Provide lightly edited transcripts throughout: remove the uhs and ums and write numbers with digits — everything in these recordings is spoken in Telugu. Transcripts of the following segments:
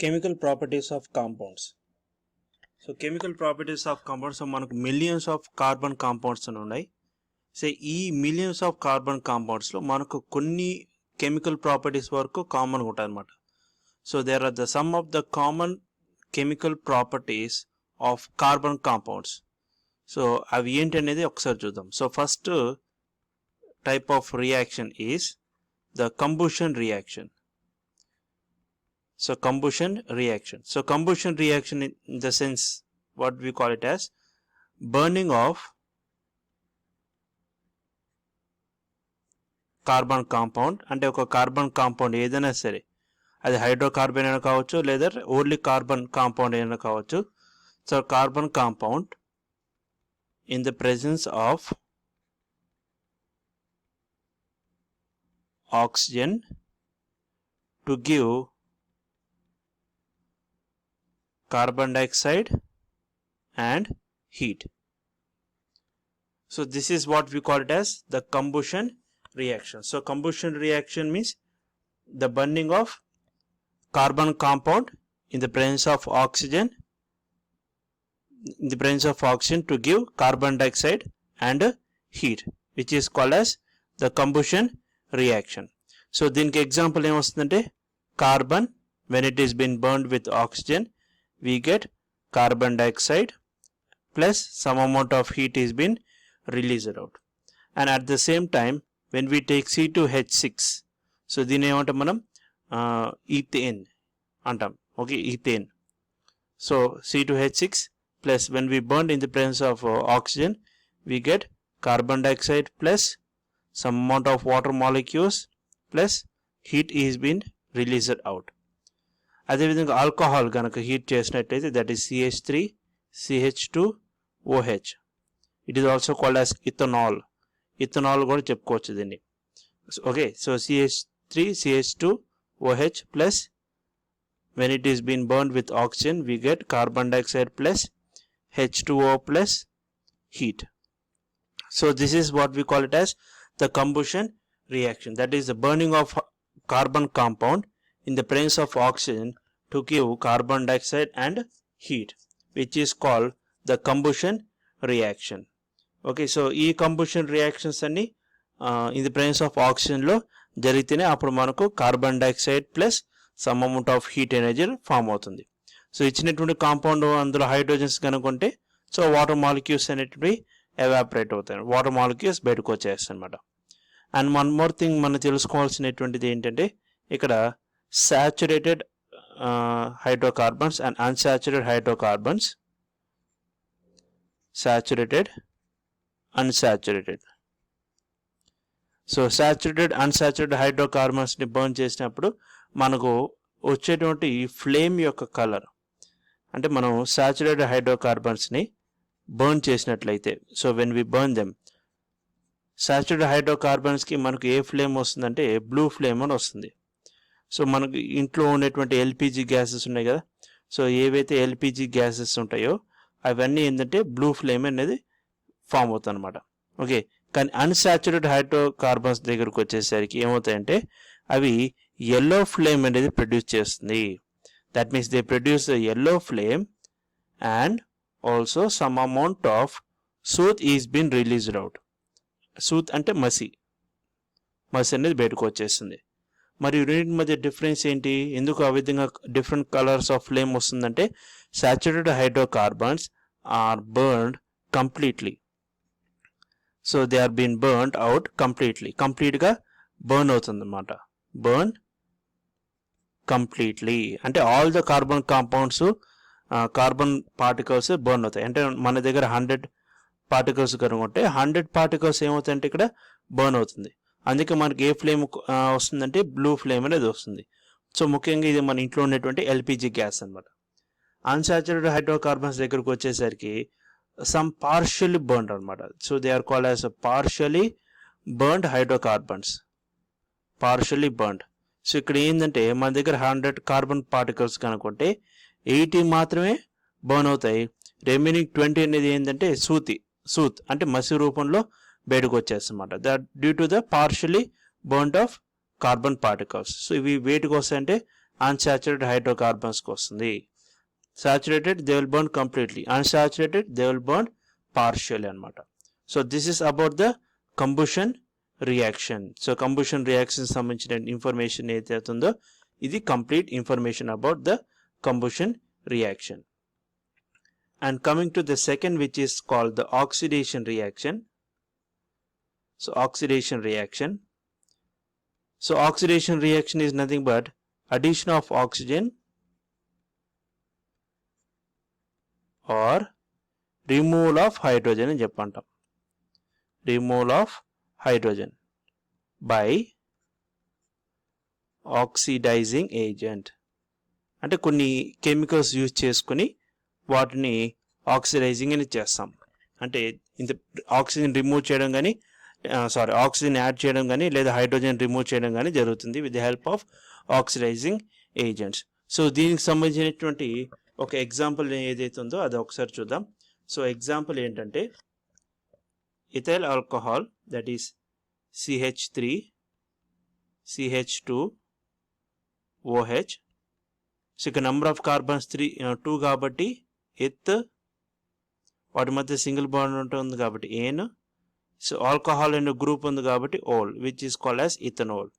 Chemical properties of compounds. So chemical properties of compounds, so మనకు millions of carbon compounds అని ఉన్నాయి. సో ఈ millions of carbon compounds లో మనకు కొన్ని chemical properties వరకు కామన్ ఉంటాయి అన్నమాట. So there are the some of the common chemical properties of carbon compounds. So అవి ఏంటి అనేది ఒకసారి చూద్దాం. So first type of reaction is the combustion reaction. So combustion reaction. So combustion reaction in the sense what we call it as burning of carbon compound. అంటే ఒక కార్బన్ కాంపౌండ్ ఏదైనా సరే అది హైడ్రోకార్బన్ అయినా కావచ్చు లేదా ఓన్లీ కార్బన్ కాంపౌండ్ అయినా కావచ్చు. So carbon compound in the presence of oxygen to give carbon dioxide and heat. So this is what we call it as the combustion reaction. So combustion reaction means the burning of carbon compound in the presence of oxygen to give carbon dioxide and heat, which is called as the combustion reaction. So దీనికి ఎగ్జాంపుల్ ఏమొస్తుందంటే carbon, when it is been burned with oxygen, we get carbon dioxide plus some amount of heat is been released out. And at the same time when we take C2H6, so దీని ఏమంటాం మనం ethane అంటాం. Okay, ethane. So C2H6 plus when we burn in the presence of oxygen, we get carbon dioxide plus some amount of water molecules plus heat is been released out. అదేవిధంగా ఆల్కహాల్ కనుక హీట్ చేసినట్లయితే that is CH3 CH2 OH. It is also called as ethanol కూడా చెప్పుకోవచ్చు దీన్ని. Okay, so CH3 CH2 OH plus when it is been burned with oxygen we get carbon dioxide plus H2O plus heat. So this is what we call it as the combustion reaction, that is the burning of carbon compound in the presence of oxygen to give carbon dioxide and heat, which is called the combustion reaction. Okay, so ఈ combustion reactions అన్ని in the presence of oxygen లో జరిగితేనే అప్పుడు మనకు carbon dioxide plus some amount of heat energy form అవుతుంది. సో ఇచ్చినటువంటి కాంపౌండ్ అందులో హైడ్రోజన్స్ కనుకుంటే సో వాటర్ మాలిక్యూల్స్ అనేటివి ఎవాపరేట్ అవుతాయి, వాటర్ మాలిక్యూల్స్ బయటకు వచ్చేస్తాయి అన్నమాట. అండ్ వన్ మోర్ థింగ్ మనం తెలుసుకోవాల్సినటువంటిది ఏంటంటే ఇక్కడ saturated hydrocarbons and unsaturated hydrocarbons, saturated, unsaturated. So saturated unsaturated hydrocarbons ని బర్న్ చేసినప్పుడు మనకు వచ్చేటువంటి ఫ్లేమ్ యొక్క కలర్ అంటే మనం saturated hydrocarbons ని బర్న్ చేసినట్లయితే so when we burn them saturated hydrocarbons కి మనకు ఏ ఫ్లేమ్ వస్తుందంటే బ్లూ ఫ్లేమ్ అని వస్తుంది. సో మనకు ఇంట్లో ఉండేటువంటి ఎల్పిజి గ్యాసెస్ ఉన్నాయి కదా, సో ఏవైతే ఎల్పిజి గ్యాసెస్ ఉంటాయో అవన్నీ ఏంటంటే బ్లూ ఫ్లేమ్ అనేది ఫామ్ అవుతుంది అనమాట. ఓకే, కానీ అన్సాచురేటెడ్ హైడ్రోకార్బన్స్ దగ్గరకు వచ్చేసరికి ఏమవుతాయంటే అవి ఎల్లో ఫ్లేమ్ అనేది ప్రొడ్యూస్ చేస్తుంది. That means they produce yellow flame and also some amount of soot is been released out. Soot అంటే మసి అనేది బయటకు వచ్చేస్తుంది. మరి రెండింటి మధ్య డిఫరెన్స్ ఏంటి, ఎందుకు ఆ విధంగా డిఫరెంట్ కలర్స్ ఆఫ్ ఫ్లేమ్ వస్తుందంటే saturated hydrocarbons are burned completely. So they are been burned out కంప్లీట్గా బర్న్ అవుతుంది అన్నమాట. బర్న్ కంప్లీట్లీ అంటే all the carbon compounds carbon particles burn అవుతాయి. అంటే మన దగ్గర 100 పార్టికల్స్ కనుకుంటే 100 పార్టికల్స్ ఏమవుతాయంటే ఇక్కడ బర్న్ అవుతుంది. అందుకే మనకి ఏ ఫ్లేమ్ వస్తుందంటే బ్లూ ఫ్లేమ్ అనేది వస్తుంది. సో ముఖ్యంగా ఇది మన ఇంట్లో ఉండేటువంటి ఎల్పిజి గ్యాస్ అనమాట. అన్సాచురేటెడ్ హైడ్రోకార్బన్స్ దగ్గరకు వచ్చేసరికి సమ్ పార్షియల్లీ బర్న్డ్ అనమాట. So they are called as partially burned hydrocarbons, partially burned. So ఇక్కడ ఏంటంటే మన దగ్గర 100 కార్బన్ పార్టికల్స్ కనుకుంటే 80 మాత్రమే బర్న్ అవుతాయి. రిమైనింగ్ 20 అనేది ఏంటంటే సూత్ అంటే మసి రూపంలో బయటకు వచ్చేస్తామన్నమాట. That due to the partially burned of carbon particles. So ఇవి వేటికి వస్తాయంటే అన్సాచురేటెడ్ హైడ్రోకార్బన్స్కి వస్తుంది. Saturated they will burn completely, unsaturated they will burn partial అనమాట. So this is about the combustion reaction. So combustion reaction సంబంధించిన ఇన్ఫర్మేషన్ ఏదైతే ఉందో ఇది complete information about the combustion reaction. And coming to the second, which is called the oxidation reaction. So oxidation reaction. So oxidation reaction is nothing but addition of oxygen or removal of hydrogen అని చెప్పంటాం. Removal of hydrogen by oxidizing agent. అంటే కొన్ని కెమికల్స్ యూజ్ చేసుకుని వాటిని ఆక్సిడైజింగ్ అని చేస్తాం. అంటే ఇంత ఆక్సిజన్ రిమూవ్ చేయడం కానీ ఆక్సిజన్ యాడ్ చేయడం కానీ లేదా హైడ్రోజన్ రిమూవ్ చేయడం కానీ జరుగుతుంది with the help of oxidising agents. So దీనికి సంబంధించినటువంటి ఒక ఎగ్జాంపుల్ ఏదైతే ఉందో అది ఒకసారి చూద్దాం. సో ఎగ్జాంపుల్ ఏంటంటే ethyl alcohol that is CH3 CH2OH. So ఇక నెంబర్ ఆఫ్ కార్బన్స్ 2 కాబట్టి ఎత్, వాటి మధ్య సింగిల్ బాండ్ ఉంటుంది కాబట్టి ఏన్. సో ఆల్కహాల్ అనే గ్రూప్ ఉంది కాబట్టి ol which is called as ethanol.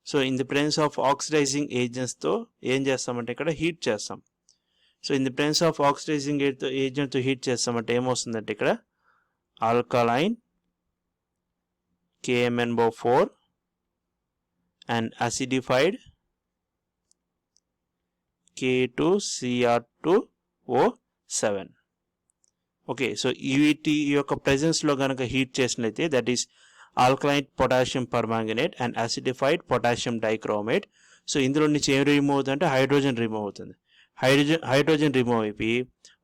So in the presence of oxidising ఏజెంట్స్తో ఏం చేస్తామంటే ఇక్కడ హీట్ చేస్తాం. So in the presence of oxidising ఏజెంట్తో హీట్ చేస్తామంటే ఏమొస్తుందంటే ఇక్కడ alkaline KMnO4 and acidified K2Cr2O7. Okay, so వీటి యొక్క ప్రెజెన్స్లో కనుక హీట్ చేసినట్లయితే that is alkaline potassium permanganate and acidified potassium dichromate. So ఇందులో నుంచి ఏం రిమూవ్ అవుతుందంటే హైడ్రోజన్ రిమూవ్ అవుతుంది. హైడ్రోజన్ రిమూవ్ అయిపోయి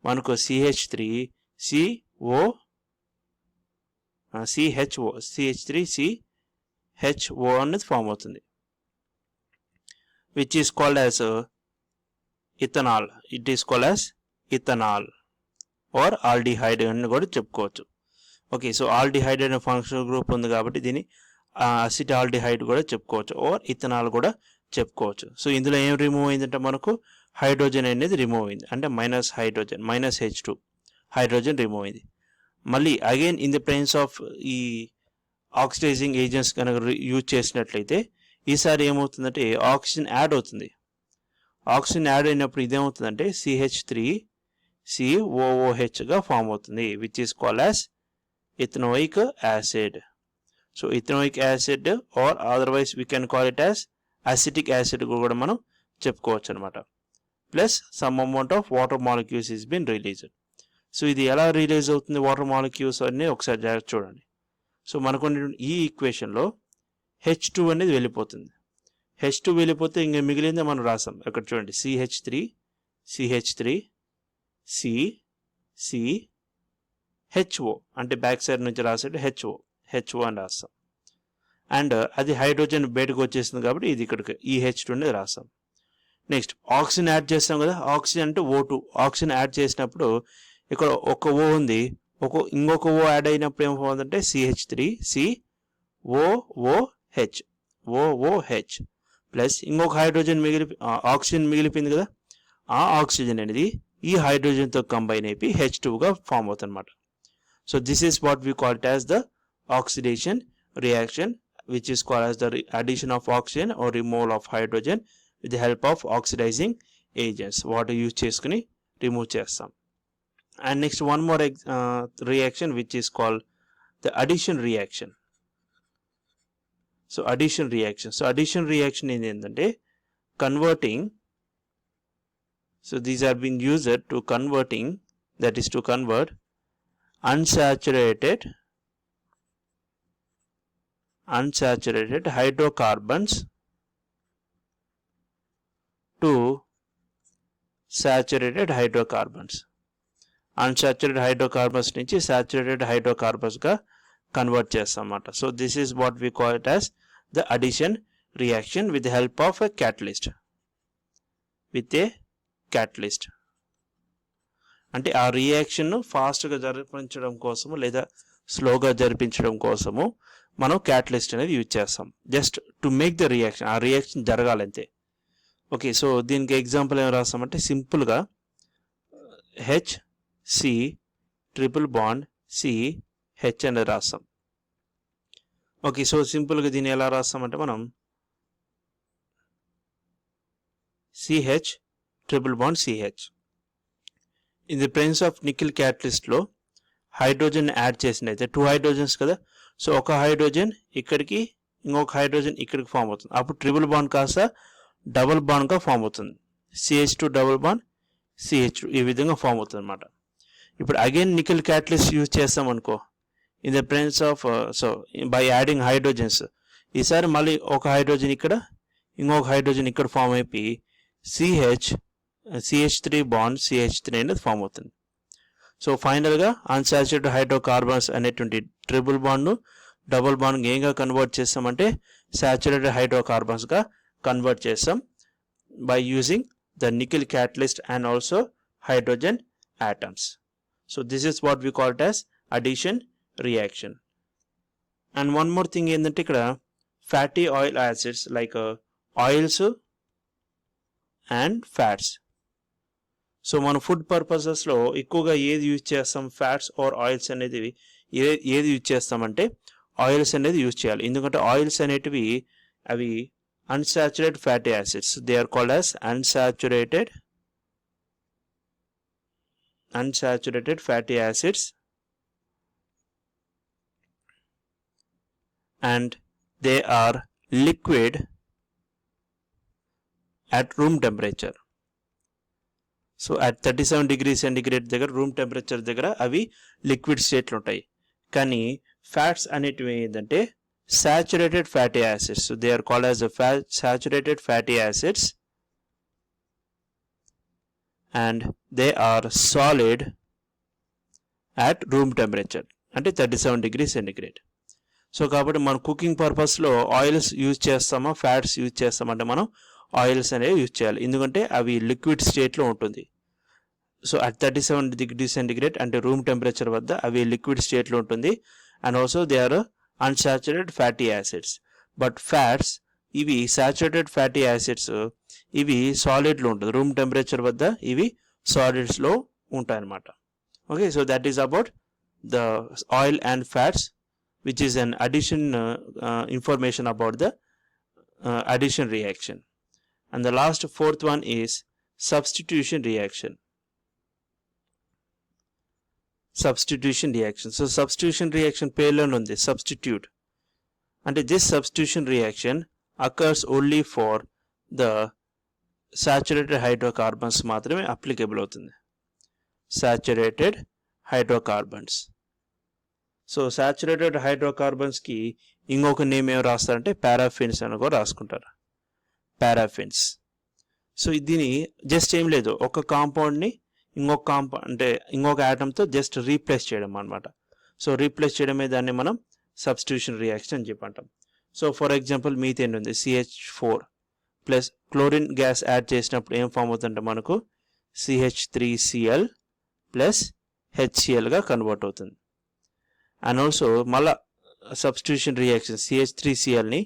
మనకు CH3CHO అనేది ఫామ్ అవుతుంది which is called as ethanol. It is called as ethanol or aldehyde అని కూడా చెప్పుకోవచ్చు. ఓకే, సో ఆల్డిహైడ్ అనే ఫంక్షనల్ గ్రూప్ ఉంది కాబట్టి దీన్ని అసిటాల్డిహైడ్ కూడా చెప్పుకోవచ్చు ఆర్ ఇథనాల్ కూడా చెప్పుకోవచ్చు. సో ఇందులో ఏం రిమూవ్ అయిందంటే మనకు హైడ్రోజన్ అనేది రిమూవ్ అయింది, అంటే -H2 హైడ్రోజన్ రిమూవ్ అయింది. మళ్ళీ again in the presence of ఈ ఆక్సిడైజింగ్ ఏజెంట్స్ కనుక యూజ్ చేసినట్లయితే ఈసారి ఏమవుతుందంటే ఆక్సిజన్ యాడ్ అవుతుంది. ఆక్సిజన్ యాడ్ అయినప్పుడు ఇదేమవుతుందంటే CH3COOHగా ఫామ్ అవుతుంది which is called as ethanoic acid. So ethanoic acid or otherwise we can call it as acetic acid కూడా మనం చెప్పుకోవచ్చు అనమాట. Plus some amount of water molecules is been released. So ఇది ఎలా రిలీజ్ అవుతుంది వాటర్ మాలిక్యూల్స్ అన్నీ ఒకసారి జాగ్రత్త చూడండి. సో మనకు ఈ ఈక్వేషన్లో H2 అనేది వెళ్ళిపోతుంది. H2 వెళ్ళిపోతే ఇంకా మిగిలిందే మనం రాసాం. ఇక్కడ చూడండి CH3CH3CHO అంటే బ్యాక్ సైడ్ నుంచి రాసేది HO అని రాస్తాం. అండ్ అది హైడ్రోజన్ బయటకు వచ్చేసింది కాబట్టి ఇది ఇక్కడికి ఈ H2 అనేది రాస్తాం. నెక్స్ట్ ఆక్సిజన్ యాడ్ చేస్తాం కదా, ఆక్సిజన్ అంటే O2. ఆక్సిజన్ యాడ్ చేసినప్పుడు ఇక్కడ ఒక O ఉంది, ఇంకొక O యాడ్ అయినప్పుడు ఏమవుతుందంటే CH3COOH ప్లస్ ఇంకొక హైడ్రోజన్ ఆక్సిజన్ మిగిలిపోయింది కదా, ఆ ఆక్సిజన్ అనేది ఈ హైడ్రోజన్తో కంబైన్ అయిపోయి H2గా ఫామ్ అవుతుంది అనమాట. So this is what we call it as the oxidation reaction which is called as the addition of oxygen or removal of hydrogen with the help of oxidising agents. Water use చేసుకుని రిమూవ్ చేస్తాం. And next one more reaction which is called the addition reaction. So addition reaction is endante converting. So these are being used to converting, that is to convert unsaturated hydrocarbons to saturated hydrocarbons. Unsaturated hydrocarbons నుంచి సాచురేటెడ్ హైడ్రోకార్బన్స్గా కన్వర్ట్ చేస్తాం అన్నమాట. So this is what we call it as the addition reaction with the help of a catalyst. అంటే ఆ రియాక్షన్ను ఫాస్ట్గా జరిపించడం కోసము లేదా స్లోగా జరిపించడం కోసము మనం క్యాటలిస్ట్ అనేది యూజ్ చేస్తాం just to make the reaction, ఆ రియాక్షన్ జరగాలంతే. ఓకే, సో దీనికి ఎగ్జాంపుల్ ఏం రాస్తామంటే సింపుల్గా HC ట్రిపుల్ బాండ్ CH అనేది రాస్తాం. ఓకే, సో సింపుల్గా దీన్ని ఎలా రాస్తామంటే మనం CH triple bond CH. In the presence of nickel క్యాటలిస్ట్లో హైడ్రోజన్ యాడ్ చేసినైతే 2 హైడ్రోజన్స్ కదా, సో ఒక హైడ్రోజన్ ఇక్కడికి ఇంకొక హైడ్రోజన్ ఇక్కడికి ఫామ్ అవుతుంది. అప్పుడు ట్రిపుల్ బాండ్ కాస్త డబుల్ బాండ్గా ఫామ్ అవుతుంది. CH2 డబుల్ బాండ్ CH2 ఈ విధంగా ఫామ్ అవుతుంది అనమాట. ఇప్పుడు అగైన్ నికిల్ క్యాటలిస్ట్ యూజ్ చేస్తాం అనుకో in the presence of so by adding hydrogens, ఈసారి మళ్ళీ ఒక హైడ్రోజన్ ఇక్కడ ఇంకొక హైడ్రోజన్ ఇక్కడ ఫామ్ అయిపోయి CH3 బాండ్ CH3 అనేది ఫామ్ అవుతుంది. సో ఫైనల్గా అన్సాచురేటెడ్ హైడ్రోకార్బన్స్ అనేటువంటి ట్రిపుల్ బాండ్ను డబుల్ బాండ్ ఏంగా కన్వర్ట్ చేస్తామంటే సాచురేటెడ్ హైడ్రోకార్బన్స్గా కన్వర్ట్ చేస్తాం by using the nickel catalyst and also hydrogen atoms. So this is what we called as addition reaction. And one more thing ఏంటంటే ఇక్కడ fatty oil acids like oils and fats. So మన ఫుడ్ పర్పసెస్లో ఎక్కువగా ఏది యూజ్ చేస్తాం, ఫ్యాట్స్ ఆర్ ఆయిల్స్ అనేది ఏది యూజ్ చేస్తామంటే ఆయిల్స్ అనేది యూజ్ చేయాలి. ఎందుకంటే ఆయిల్స్ అనేటివి అవి unsaturated fatty acids. They are called as unsaturated fatty acids, and they are liquid at room temperature. So at 37 degrees centigrade దగ్గర రూమ్ టెంపరేచర్ దగ్గర అవి లిక్విడ్ స్టేట్లో ఉంటాయి. కానీ ఫ్యాట్స్ అనేటివి ఏంటంటే saturated fatty acids. So they are called as the saturated fatty acids, and they are solid at room temperature అంటే 37 degrees centigrade. సో కాబట్టి మనం కుకింగ్ పర్పస్లో ఆయిల్స్ యూజ్ చేస్తామా ఫ్యాట్స్ యూజ్ చేస్తామంటే మనం ఆయిల్స్ అనేవి యూజ్ చేయాలి, ఎందుకంటే అవి లిక్విడ్ స్టేట్లో ఉంటుంది. సో అట్ 37 degrees centigrade అంటే రూమ్ టెంపరేచర్ వద్ద అవి లిక్విడ్ స్టేట్లో ఉంటుంది. And also they are unsaturated fatty acids. But fats ఇవి saturated fatty acids ఇవి సాలిడ్లో ఉంటుంది, రూమ్ టెంపరేచర్ వద్ద ఇవి సాలిడ్స్లో ఉంటాయి అన్నమాట. Okay, so that is about the oil and fats which is an addition information about the addition reaction. And the last fourth one is substitution reaction. Substitution reaction. So substitution reaction పేర్లోనే ఉంది substitute. And this substitution reaction occurs only for the saturated hydrocarbons మాత్రమే applicable అవుతుంది. Saturated hydrocarbons. సో సాచురేటెడ్ హైడ్రోకార్బన్స్కి ఇంకొక నేమ్ ఏం రాస్తారంటే పారాఫిన్స్ అని కూడా రాసుకుంటారు, పారాఫిన్స్. సో దీని జస్ట్ ఏం లేదు, ఒక కాంపౌండ్ని ఇంకొక ఆటంతో జస్ట్ రీప్లేస్ చేయడం అనమాట. సో రీప్లేస్ చేయడమే దాన్ని మనం సబ్స్టిట్యూషన్ రియాక్షన్ అని చెప్పి అంటాం. సో ఫర్ ఎగ్జాంపుల్ మీథేన్ ఉంది, CH4 plus chlorine gas add చేసినప్పుడు ఏం ఫామ్ అవుతుందంటే మనకు CH3Cl ప్లస్ HClగా కన్వర్ట్ అవుతుంది. అండ్ ఆల్సో మళ్ళా సబ్స్టిట్యూషన్ రియాక్షన్ CH3Clని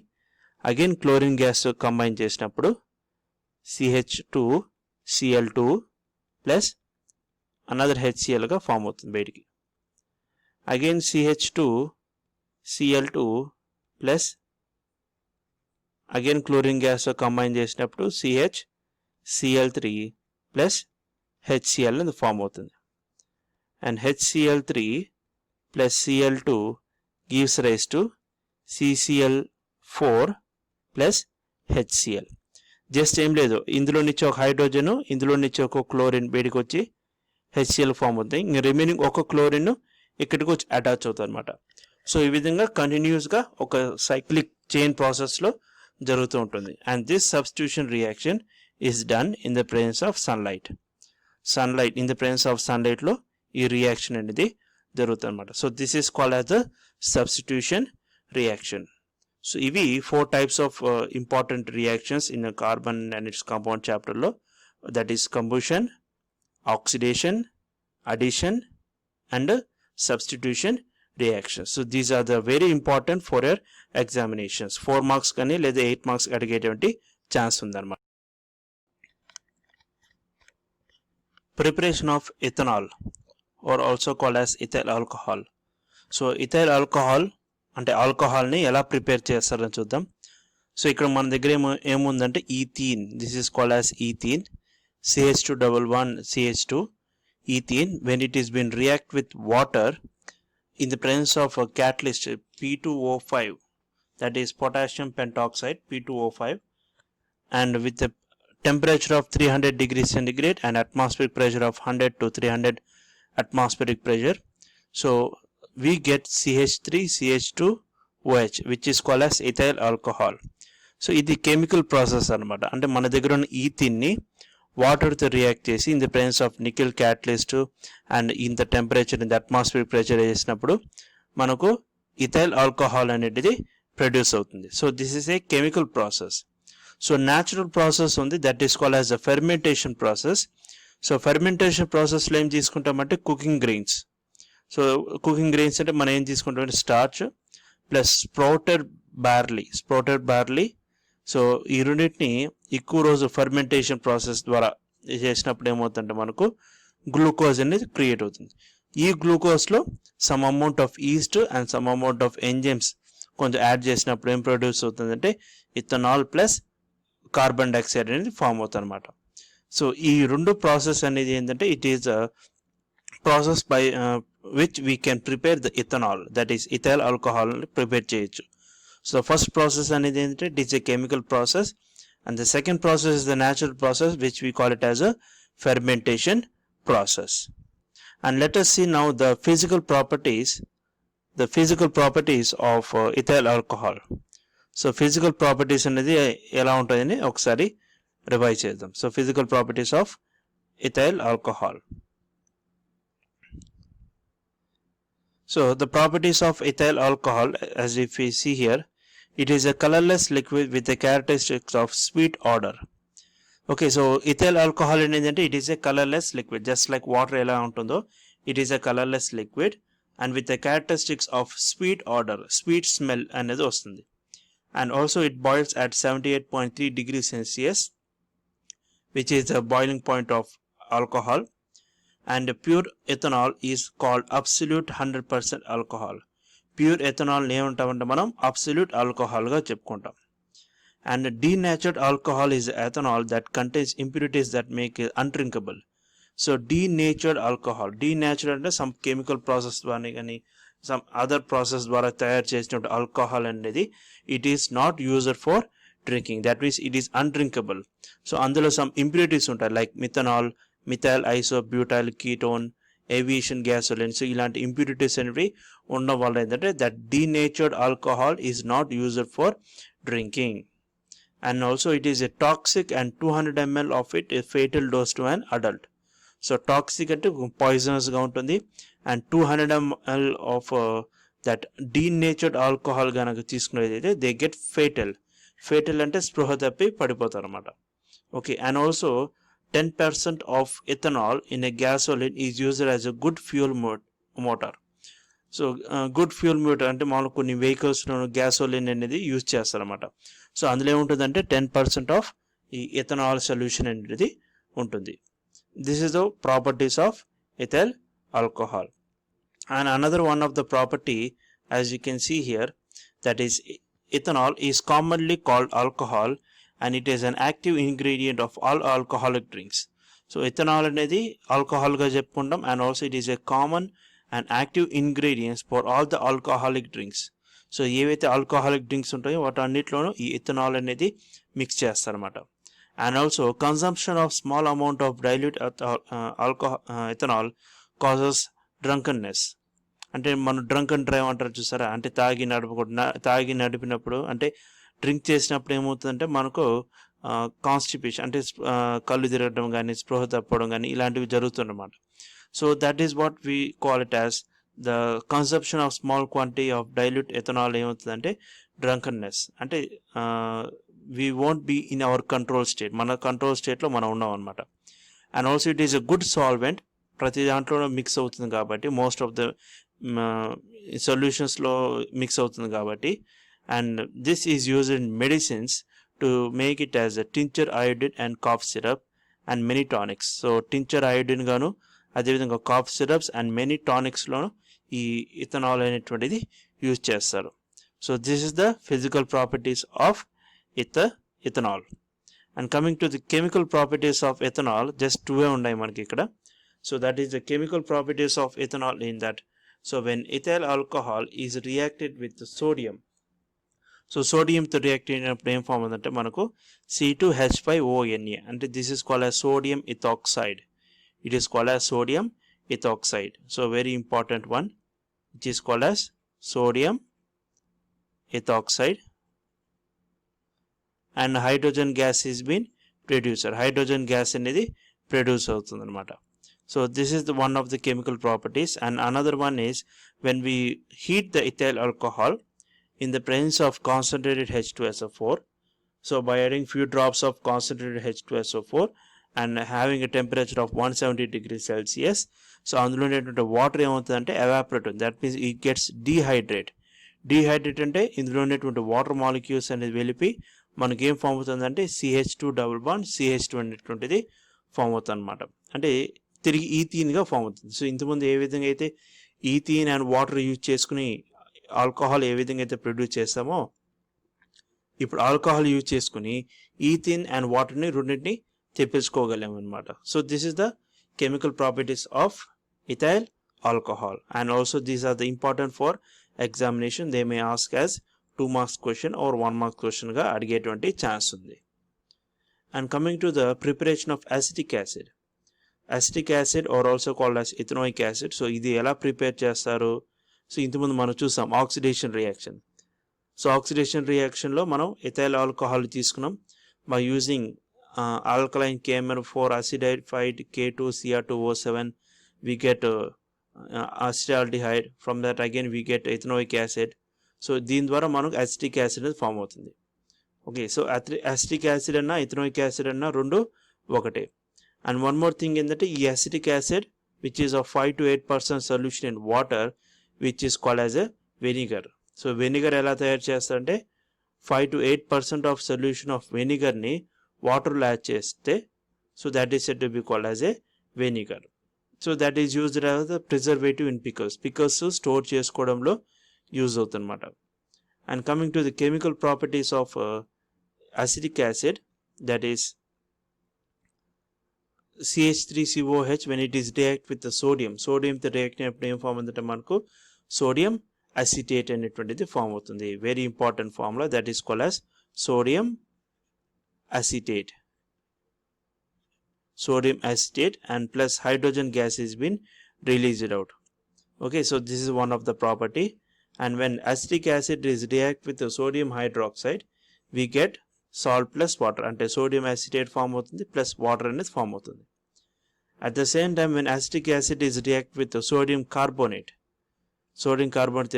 అగైన్ క్లోరిన్ గ్యాస్ కంబైన్ చేసినప్పుడు CH2Cl2 ప్లస్ అనదర్ HClగా ఫామ్ అవుతుంది బయటికి. Again CH2Cl2 plus again chlorine gas combine చేసినప్పుడు CHCl3 ప్లస్ HCl అనేది ఫామ్ అవుతుంది. And HCl3 plus Cl2 gives rise to CCl4 plus HCl. Just ఏం లేదు, ఇందులో నుంచి ఒక హైడ్రోజన్ ఇందులో నుంచి ఒక క్లోరిన్ బయటకు వచ్చి HCl ఫామ్ అవుతుంది, ఇంకా రిమైనింగ్ ఒక క్లోరిన్ ఇక్కడికి వచ్చి అటాచ్ అవుతుంది అనమాట. సో ఈ విధంగా కంటిన్యూస్గా ఒక సైక్లిక్ చైన్ ప్రాసెస్లో జరుగుతూ ఉంటుంది. And this substitution reaction is done in the presence of sunlight. In the presence of సన్లైట్లో ఈ రియాక్షన్ అనేది జరుగుతుంది అనమాట. So this is called as the substitution reaction. So ఇవి 4 types of important reactions in carbon and its compound చాప్టర్లో, that is combustion, oxidation, addition and substitution reactions. So these are the very important for your examinations. 4 marks కానీ లేదా 8 marks అడిగేటువంటి ఛాన్స్ ఉందన్నమాట. preparation of ethanol or also called as ethyl alcohol. So ethyl alcohol అంటే ఆల్కహాల్ని ఎలా ప్రిపేర్ చేస్తారని చూద్దాం. సో ఇక్కడ మన దగ్గర ఏముందంటే ethene, this is called as ethene, CH211CH2 ethene. When it is been react with water in the presence of a catalyst P2O5, that is potassium pentoxide P2O5, and with the temperature of 300 degrees centigrade and atmospheric pressure of 100 to 300 atmospheric pressure, so we get CH3CH2OH, which is called as ethyl alcohol. So ఇది కెమికల్ ప్రాసెస్ అనమాట. అంటే మన దగ్గర ఉన్న ఈథిన్ని వాటర్తో రియాక్ట్ చేసి in the presence of nickel catalyst and in the temperature in the atmosphere pressure చేసినప్పుడు మనకు ఇథైల్ ఆల్కహాల్ అనేది ప్రొడ్యూస్ అవుతుంది. So this is a chemical process. So natural process ఉంది, that is called as a fermentation process. So fermentation ప్రాసెస్లో ఏం తీసుకుంటామంటే cooking grains. So cooking grains అంటే మనం ఏం తీసుకుంటామంటే starch plus sprouted barley. So ఈ రెండింటిని ఎక్కువ రోజు ఫర్మెంటేషన్ ప్రాసెస్ ద్వారా చేసినప్పుడు ఏమవుతుందంటే మనకు గ్లూకోజ్ అనేది క్రియేట్ అవుతుంది. ఈ గ్లూకోజ్లో some amount of yeast and some amount of enzymes కొంచెం యాడ్ చేసినప్పుడు ఏం ప్రొడ్యూస్ అవుతుందంటే ఇథనాల్ ప్లస్ కార్బన్ డైఆక్సైడ్ అనేది ఫామ్ అవుతుంది అనమాట. సో ఈ రెండు ప్రాసెస్ అనేది ఏంటంటే it is a process by which we can prepare the ethanol, that is ethyl alcohol prepare చేయొచ్చు. So the first process అనేది ఏంటంటే it is a chemical process, and the second process is the natural process, which we call it as a fermentation process. And let us see now the physical properties of ethyl alcohol. So physical properties అనేది ఎలా ఉంటుందని ఒకసారి రివైజ్ చేద్దాం. So physical properties of ethyl alcohol. So the properties of ethyl alcohol, as if we see here, it is a colorless liquid with the characteristics of sweet odor. Okay, so ethyl alcohol ఏంటంటే it is a colorless liquid, just like water ఎలా ఉంటుందో it is a colorless liquid and with the characteristics of sweet odor, sweet smell అనేది వస్తుంది. And also it boils at 78.3 degrees Celsius, which is the boiling point of alcohol. And pure ethanol is called absolute 100% alcohol. Pure ethanol ఏమంటామంటే మనం అబ్సల్యూట్ ఆల్కహాల్గా చెప్పుకుంటాం. And denatured alcohol is ethanol that contains impurities that make it undrinkable. So denatured alcohol, denatured అంటే సమ్ కెమికల్ ప్రాసెస్ ద్వారా కానీ సమ్ అదర్ ప్రాసెస్ ద్వారా తయారు చేసినటువంటి ఆల్కహాల్ అనేది it is not user for drinking, that means it is undrinkable. So అందులో సమ్ ఇంప్యూరిటీస్ ఉంటాయి like methanol, methyl isobutyl ketone, aviation gasoline. So ఇలాంటి ఇంప్యూరిటీస్ అనేవి ఉండడం వల్ల ఏంటంటే that denatured alcohol is not used for drinking. And also it is a toxic and 200 ml of it a fatal dose to an adult. So toxic అంటే పాయిజనస్గా ఉంటుంది. And 200 ml of that denatured alcohol కనుక తీసుకునేదైతే దే గెట్ ఫేటల్ అంటే స్పృహ తప్పి పడిపోతారు అనమాట. Okay, and also 10% of ethanol in a gasoline is used as a good fuel motor. So good fuel motor అంటే మామూలు కొన్ని వెహికల్స్లో గ్యాసోలిన్ అనేది యూజ్ చేస్తారన్నమాట. సో అందులో ఏముంటుందంటే 10% ఆఫ్ ఈ ఎథనాల్ సొల్యూషన్ అనేది ఉంటుంది. This is the properties of ethyl alcohol. And another one of the property, as you can see here, that is ethanol is commonly called alcohol and it is an active ingredient of all alcoholic drinks. So ethanol అనేది ఆల్కహాల్గా చెప్పుకుంటాం and also it is a common and active ingredients for all the alcoholic drinks. So ఏవైతే ఆల్కహాలిక్ డ్రింక్స్ ఉంటాయో వాటి అన్నిట్లోనూ ఈ ఇథనాల్ అనేది మిక్స్ చేస్తారన్నమాట. And also consumption of small amount of dilute ethanol causes drunkenness. అంటే మనం డ్రంక్ అండ్ డ్రైవ్ అంటారు చూసారా, అంటే తాగి నడిపినప్పుడు అంటే డ్రింక్ చేసినప్పుడు ఏమవుతుందంటే మనకు కాన్స్టిపేషన్ అంటే కళ్ళు తిరగడం కానీ స్పృహ తప్పడం కానీ ఇలాంటివి జరుగుతుందన్నమాట. So that is what we call it as the consumption of small quantity of dilute ethanol ఏమవుతుందంటే డ్రంకన్నెస్. అంటే we won't be in our control state, మన కంట్రోల్ స్టేట్లో మనం ఉన్నాం అనమాట. And also it is a good solvent, ప్రతి దాంట్లో మిక్స్ అవుతుంది కాబట్టి మోస్ట్ ఆఫ్ ద సొల్యూషన్స్లో మిక్స్ అవుతుంది కాబట్టి. And this is used in medicines to make it as a tincture, iodine and cough syrup. And many tonics. So tincture iodine గాను అదేవిధంగా కాఫ్ సిరప్స్ అండ్ మెనీ టానిక్స్లోను ఈ ఇథనాల్ అనేటువంటిది యూజ్ చేస్తారు. So this is the physical properties of ethanol. And coming to the chemical properties of ethanol, just 2 ఉన్నాయి మనకి ఇక్కడ. So that is the chemical properties of ethanol in that. So when ethyl alcohol is reacted with sodium, so సోడియంతో రియాక్ట్ అయినప్పుడు ఏం ఫామ్ అవుతుందంటే మనకు C2H5ONA, అంటే this is called as sodium ethoxide. It is called as sodium ethoxide. So very important one, it is called as sodium ethoxide. And hydrogen gas is been producer, hydrogen gas అనేది ప్రొడ్యూస్ అవుతుంది అనమాట. So this is the one of the chemical properties. And another one is when we heat the ethyl alcohol in the presence of concentrated H2SO4. So by adding few drops of concentrated H2SO4 and having a temperature of 170 degrees Celsius, so అందులో ఉన్నటువంటి వాటర్ ఏమవుతుందంటే ఎవాపరేట్ అవుతుంది. That means it gets dehydrate. Dehydrate అంటే ఇందులో ఉన్నటువంటి వాటర్ మాలిక్యూల్స్ అనేది వెళ్ళిపోయి మనకి ఏం ఫామ్ అవుతుందంటే CH2 డబుల్ బాండ్ CH2 అనేటువంటిది ఫామ్ అవుతుంది అనమాట. అంటే తిరిగి ఈథీన్గా ఫామ్ అవుతుంది. సో ఇంతకుముందు ఏ విధంగా అయితే ఈథీన్ అండ్ వాటర్ యూజ్ చేసుకుని ఆల్కహాల్ ఏ విధంగా అయితే ప్రొడ్యూస్ చేస్తామో, ఇప్పుడు ఆల్కహాల్ యూజ్ చేసుకుని ఈథీన్ అండ్ వాటర్ని రెండింటిని తెప్పించుకోగలం అనమాట. So this is the chemical properties of ethyl alcohol. And also these are the important for examination. They may ask as 2 marks question or 1 marks క్వశ్చన్గా అడిగేటువంటి ఛాన్స్ ఉంది. And coming to the preparation of acetic acid. Acetic acid or also called as ethanoic acid. So ఇది ఎలా ప్రిపేర్ చేస్తారు? సో ఇంతకుముందు మనం చూసాం ఆక్సిడేషన్ రియాక్షన్. సో ఆక్సిడేషన్ రియాక్షన్లో మనం ఇథైల్ ఆల్కహాల్ తీసుకున్నాం by using alkaline KMnO4 acidified K2Cr2O7, we get acetaldehyde. From that again we get ethanoic acid. So దీని ద్వారా మనకు అసిటిక్ యాసిడ్ అనేది ఫామ్ అవుతుంది. ఓకే, సో అసిటిక్ యాసిడ్ అన్న ఇథనోయిక్ యాసిడ్ అన్న రెండు ఒకటే. అండ్ వన్ మోర్ థింగ్ ఏంటంటే ఈ acetic acid which is of 5 to 8% solution in water which is called as a vinegar. So vinegar ఎలా తయారు చేస్తారంటే 5 to 8% ఆఫ్ సొల్యూషన్ ఆఫ్ వెనిగర్ని వాటర్లో యాడ్ చేస్తే so that is said to be called as a vinegar. So that is used as the preservative in pickles store చేసుకోవడంలో యూజ్ అవుతుందన్నమాట. And coming to the chemical properties of acetic acid, that is CH3COH when it is react with the sodium తో రియాక్ట్ అయినప్పుడు ఏం ఫామ్ అవుతుందంటే మనకు సోడియం అసిటేట్ అనేటువంటిది ఫామ్ అవుతుంది. Very important formula, that is called as sodium acetate. Sodium acetate and plus hydrogen gas is been released out. Okay, so this is one of the property. And when acetic acid is react with the sodium hydroxide, we get salt plus water. అంటే sodium acetate form అవుతుంది plus water అనేది form అవుతుంది. At the same time, when acetic acid is react with the sodium carbonate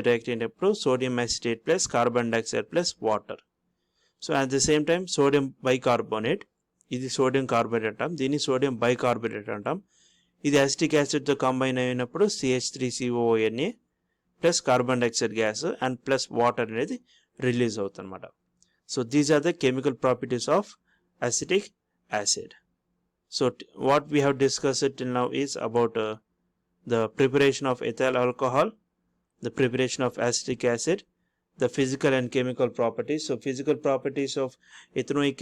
react అయినప్పుడు sodium acetate plus carbon dioxide plus water. So at the same time sodium bicarbonate, ఇది సోడియం కార్బోనేట్ అంటాం, దీన్ని సోడియం బైకార్బోనేట్ అంటాం. ఇది అసిటిక్ యాసిడ్తో కంబైన్ అయినప్పుడు CH3CONA plus carbon dioxide gas and plus water అనేది రిలీజ్ అవుతుంది అనమాట. So these are the chemical properties of acetic acid. So what we have discussed till now is about the preparation of ethyl alcohol, the preparation of acetic acid, the physical and chemical properties. So physical properties of ethanoic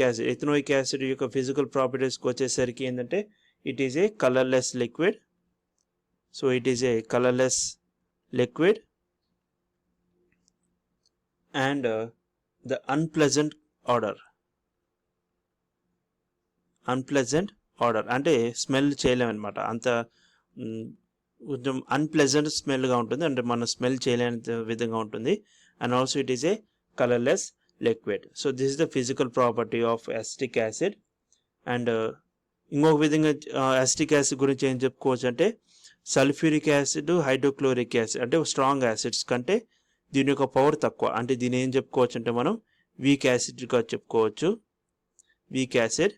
acid యొక్క physical properties వచ్చేసరికి ఏంటంటే it is a colorless liquid. So it is a colorless liquid and the unpleasant odor అంటే స్మెల్ చేయలేము అనమాట, అంత కొంచెం అన్ప్లెజెంట్ స్మెల్గా ఉంటుంది, అంటే మనం స్మెల్ చేయలేని విధంగా ఉంటుంది. And also it is a colorless liquid. So this is the physical property of acetic acid. And ఇంకొక విధంగా acetic acid గురించి ఏం చెప్పుకోవచ్చు అంటే సల్ఫ్యూరిక్ యాసిడ్, హైడ్రోక్లోరిక్ యాసిడ్ అంటే స్ట్రాంగ్ యాసిడ్స్ కంటే దీని యొక్క పవర్ తక్కువ, అంటే దీని ఏం చెప్పుకోవచ్చు అంటే మనం వీక్ యాసిడ్గా చెప్పుకోవచ్చు, వీక్ యాసిడ్.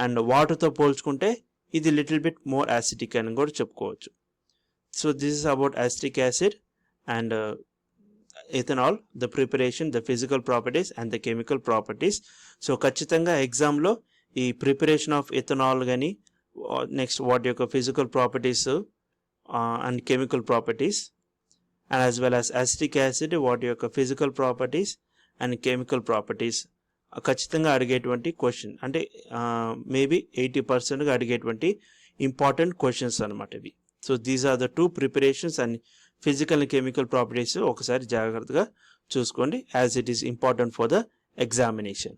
అండ్ వాటర్తో పోల్చుకుంటే ఇది లిటిల్ బిట్ మోర్ యాసిడిక్ అని కూడా చెప్పుకోవచ్చు. So this is about acetic acid and ethanol, the preparation, the physical properties and the chemical properties. సో ఖచ్చితంగా ఎగ్జామ్లో ఈ ప్రిపరేషన్ ఆఫ్ ఇథనాల్ కానీ నెక్స్ట్ వాటి యొక్క physical properties and chemical properties and as well as acetic acid వాటి యొక్క physical properties and chemical properties ఖచ్చితంగా అడిగేటువంటి క్వశ్చన్, అంటే మేబీ 80%గా అడిగేటువంటి ఇంపార్టెంట్ క్వశ్చన్స్ అనమాట ఇవి. So these are the 2 preparations and physical and chemical properties ఒకసారి జాగ్రత్తగా చూసుకోండి as it is important for the examination.